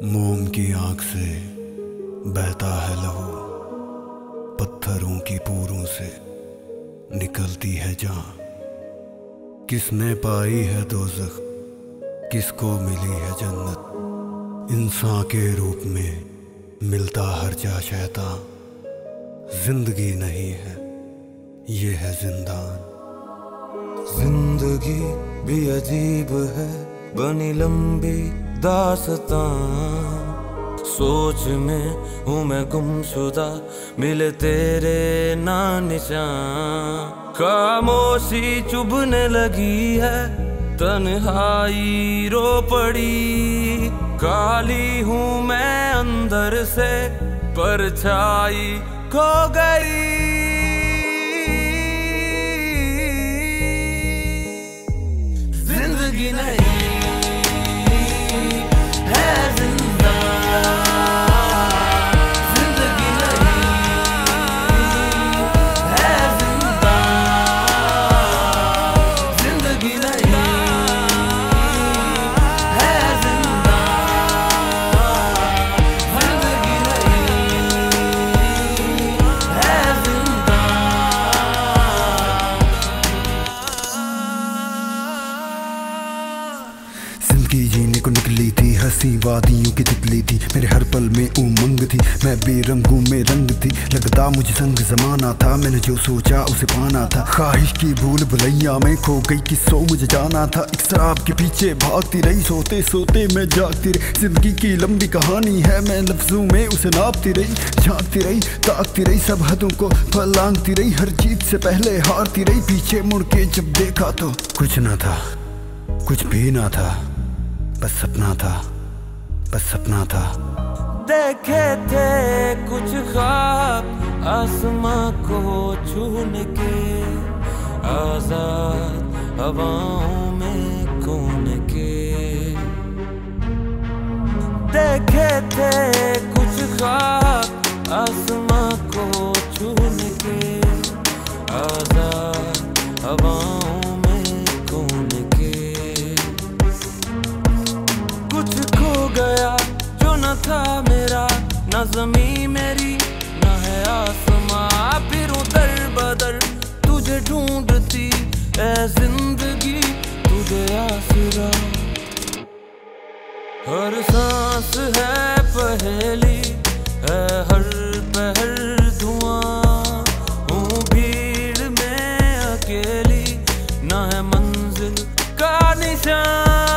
मोम की आंख से बहता है लहू, पत्थरों की पूरों से निकलती है जान। किसने पाई है दोज़ख, किसको मिली है जन्नत। इंसान के रूप में मिलता हर जा शैतान। जिंदगी नहीं है, ये है जिंदान। जिंदगी भी अजीब है, बनी लंबी दास्तां। सोच में हूँ मैं गुमशुदा, मिले तेरे ना निशान। खामोशी चुभने लगी है, तन्हाई रो पड़ी। काली हूँ मैं अंदर से, परछाई खो गई। जिंदगी नहीं है जिंदा, जिंदगी नहीं है जिंदा, जिंदगी नहीं है जिंदा, जिंदगी नहीं है जिंदा। जिंदगी जीने को निकली थी, हंसी वादियों की तितली थी। मेरे हर पल में उमंग थी, मैं बेरंगों में रंग थी। लगता मुझे संग जमाना था, मैंने जो सोचा उसे पाना था। ख्वाहिश की भूल भुलैया में खो गई, किसों मुझे जाना था। एक शराब के पीछे भागती रही, सोते सोते मैं जागती रही। जिंदगी की लंबी कहानी है, मैं लफ्जों में उसे नापती रही। झांकती रही, ताकती रही, सब हदों को फलांगती रही। हर जीत से पहले हारती रही, पीछे मुड़ के जब देखा तो कुछ ना था, कुछ भी ना था, बस सपना था, बस सपना था। देखे थे कुछ ख्वाब आसमां को छूने के, आजाद हवाओं में खोने के। देखे थे कुछ ख्वाब आसमां को छूने के, आजाद हवाओं में खोने के। कुछ खो गया जो न था मेरा, न ज़मीं मेरी न है आसमां। फिरूं दर बदर तुझे ढूंढती ऐ जिंदगी, तुझे आसरा। हर सांस है पहेली, है हर पहर धुआं। हूँ भीड़ में अकेली, न है मंजिल का निशान।